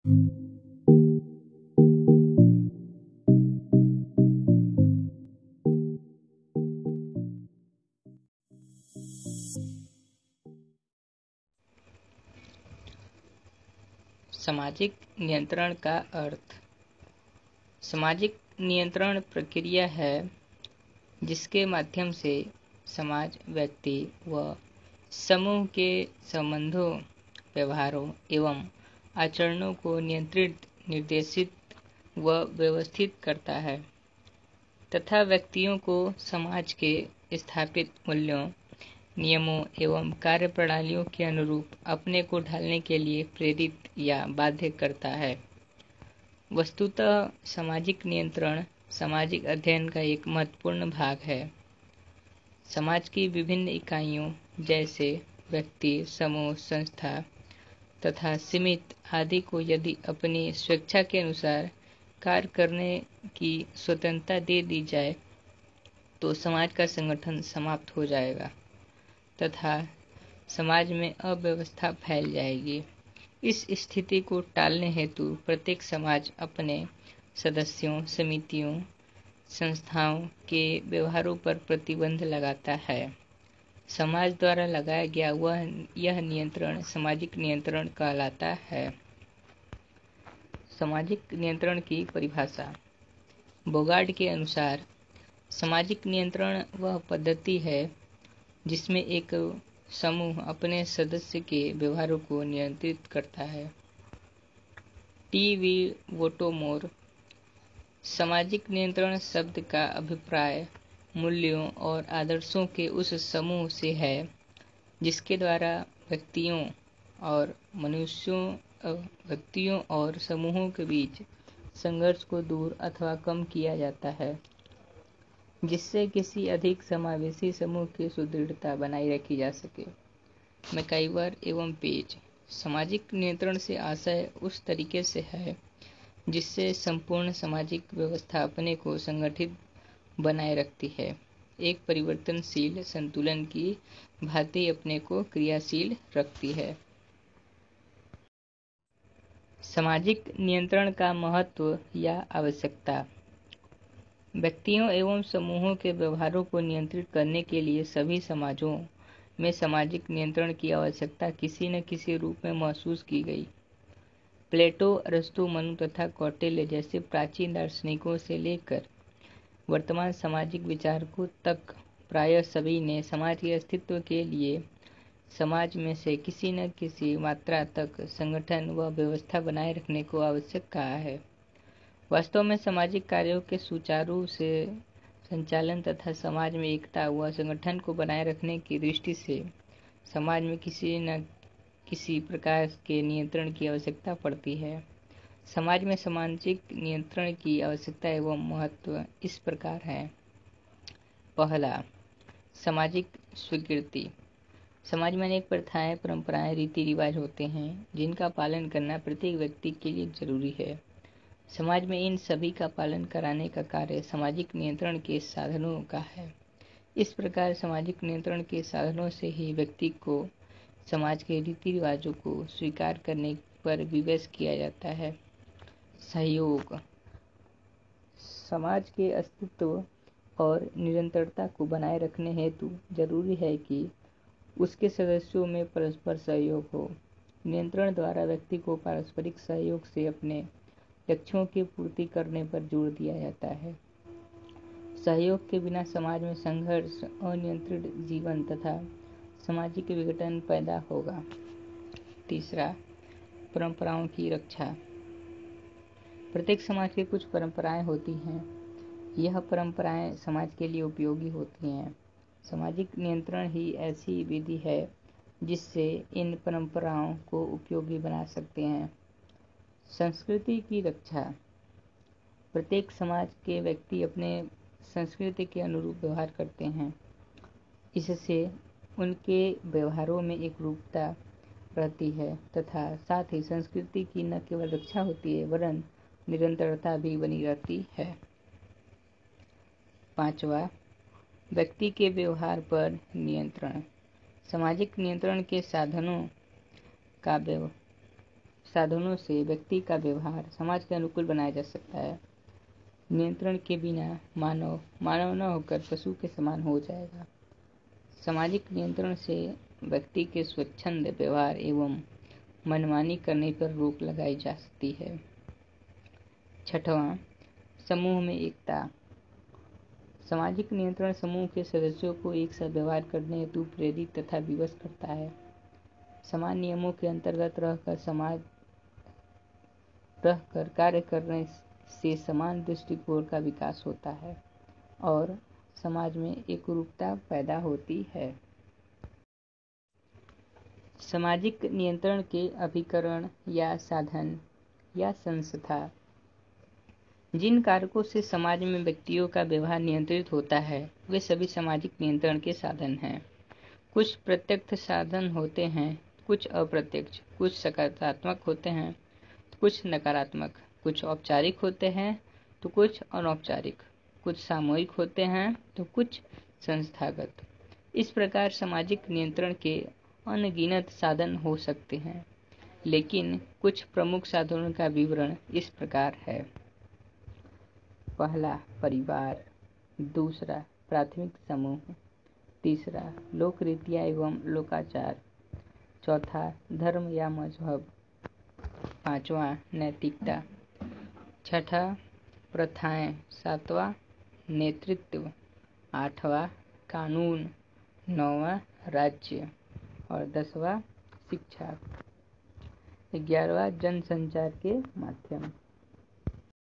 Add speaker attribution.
Speaker 1: सामाजिक नियंत्रण का अर्थ। सामाजिक नियंत्रण प्रक्रिया है जिसके माध्यम से समाज, व्यक्ति व समूह के संबंधों, व्यवहारों एवं आचरणों को नियंत्रित, निर्देशित व व्यवस्थित करता है तथा व्यक्तियों को समाज के स्थापित मूल्यों, नियमों एवं कार्यप्रणालियों के अनुरूप अपने को ढालने के लिए प्रेरित या बाध्य करता है। वस्तुतः सामाजिक नियंत्रण सामाजिक अध्ययन का एक महत्वपूर्ण भाग है। समाज की विभिन्न इकाइयों जैसे व्यक्ति, समूह, संस्था तथा सीमित आदि को यदि अपनी स्वेच्छा के अनुसार कार्य करने की स्वतंत्रता दे दी जाए तो समाज का संगठन समाप्त हो जाएगा तथा समाज में अव्यवस्था फैल जाएगी। इस स्थिति को टालने हेतु प्रत्येक समाज अपने सदस्यों, समितियों, संस्थाओं के व्यवहारों पर प्रतिबंध लगाता है। समाज द्वारा लगाया गया यह नियंत्रण सामाजिक नियंत्रण कहलाता है। सामाजिक नियंत्रण की परिभाषा। बोगार्ड के अनुसार सामाजिक नियंत्रण वह पद्धति है जिसमें एक समूह अपने सदस्य के व्यवहारों को नियंत्रित करता है। टी.वी. वोटोमोर। सामाजिक नियंत्रण शब्द का अभिप्राय मूल्यों और आदर्शों के उस समूह से है जिसके द्वारा व्यक्तियों और समूहों के बीच संघर्ष को दूर अथवा कम किया जाता है, जिससे किसी अधिक समावेशी समूह की सुदृढ़ता बनाए रखी जा सके। मैकाइवर एवं पेज। सामाजिक नियंत्रण से आशय उस तरीके से है जिससे संपूर्ण सामाजिक व्यवस्था अपने को संगठित बनाए रखती है, एक परिवर्तनशील संतुलन की भांति अपने को क्रियाशील रखती है। सामाजिक नियंत्रण का महत्व या आवश्यकता। व्यक्तियों एवं समूहों के व्यवहारों को नियंत्रित करने के लिए सभी समाजों में सामाजिक नियंत्रण की आवश्यकता किसी न किसी रूप में महसूस की गई। प्लेटो, अरस्तु, मनु तथा कौटिल्य जैसे प्राचीन दार्शनिकों से लेकर वर्तमान सामाजिक विचारकों तक प्रायः सभी ने समाज के अस्तित्व के लिए समाज में से किसी न किसी मात्रा तक संगठन व व्यवस्था बनाए रखने को आवश्यक कहा है। वास्तव में सामाजिक कार्यों के सुचारू से संचालन तथा समाज में एकता व संगठन को बनाए रखने की दृष्टि से समाज में किसी न किसी प्रकार के नियंत्रण की आवश्यकता पड़ती है। समाज में सामाजिक नियंत्रण की आवश्यकता एवं महत्व इस प्रकार है। पहला, सामाजिक स्वीकृति। समाज में अनेक प्रथाएं, परंपराएं, रीति रिवाज होते हैं जिनका पालन करना प्रत्येक व्यक्ति के लिए जरूरी है। समाज में इन सभी का पालन कराने का कार्य सामाजिक नियंत्रण के साधनों का है। इस प्रकार सामाजिक नियंत्रण के साधनों से ही व्यक्ति को समाज के रीति रिवाजों को स्वीकार करने पर विवश किया जाता है। सहयोग। समाज के अस्तित्व और निरंतरता को बनाए रखने हेतु जरूरी है कि उसके सदस्यों में परस्पर सहयोग हो। नियंत्रण द्वारा व्यक्ति को पारस्परिक सहयोग से अपने लक्ष्यों की पूर्ति करने पर जोर दिया जाता है। सहयोग के बिना समाज में संघर्ष, अनियंत्रित जीवन तथा सामाजिक विघटन पैदा होगा। तीसरा, परंपराओं की रक्षा। प्रत्येक समाज की कुछ परंपराएं होती हैं। यह परंपराएं समाज के लिए उपयोगी होती हैं। सामाजिक नियंत्रण ही ऐसी विधि है जिससे इन परंपराओं को उपयोगी बना सकते हैं। संस्कृति की रक्षा। प्रत्येक समाज के व्यक्ति अपने संस्कृति के अनुरूप व्यवहार करते हैं। इससे उनके व्यवहारों में एक रूपता रहती है तथा साथ ही संस्कृति की न केवल रक्षा होती है वरन निरंतरता भी बनी रहती है। पांचवा, व्यक्ति के व्यवहार पर नियंत्रण। सामाजिक नियंत्रण के साधनों का साधनों से व्यक्ति का व्यवहार समाज के अनुकूल बनाया जा सकता है। नियंत्रण के बिना मानव मानव न होकर पशु के समान हो जाएगा। सामाजिक नियंत्रण से व्यक्ति के स्वच्छंद व्यवहार एवं मनमानी करने पर रोक लगाई जा सकती है। छठवां, समूह में एकता। सामाजिक नियंत्रण समूह के सदस्यों को एक साथ व्यवहार करने हेतु प्रेरित तथा विवश करता है। समान नियमों के अंतर्गत रहकर कार्य करने से समान दृष्टिकोण का विकास होता है और समाज में एकरूपता पैदा होती है। सामाजिक नियंत्रण के अभिकरण या साधन या संस्था। जिन कारकों से समाज में व्यक्तियों का व्यवहार नियंत्रित होता है वे सभी सामाजिक नियंत्रण के साधन हैं। कुछ प्रत्यक्ष साधन होते हैं, कुछ अप्रत्यक्ष, कुछ सकारात्मक होते हैं, कुछ नकारात्मक, कुछ औपचारिक होते हैं तो कुछ अनौपचारिक, कुछ सामूहिक होते हैं तो कुछ संस्थागत। इस प्रकार सामाजिक नियंत्रण के अनगिनत साधन हो सकते हैं, लेकिन कुछ प्रमुख साधनों का विवरण इस प्रकार है। पहला, परिवार। दूसरा, प्राथमिक समूह। तीसरा, लोक रीतियां एवं लोकाचार। चौथा, धर्म या मजहब। पांचवा, नैतिकता। छठा, प्रथाएं। सातवां, नेतृत्व। आठवां, कानून। नौवां, राज्य। और 10वां, शिक्षा। 11वां, जनसंचार के माध्यम।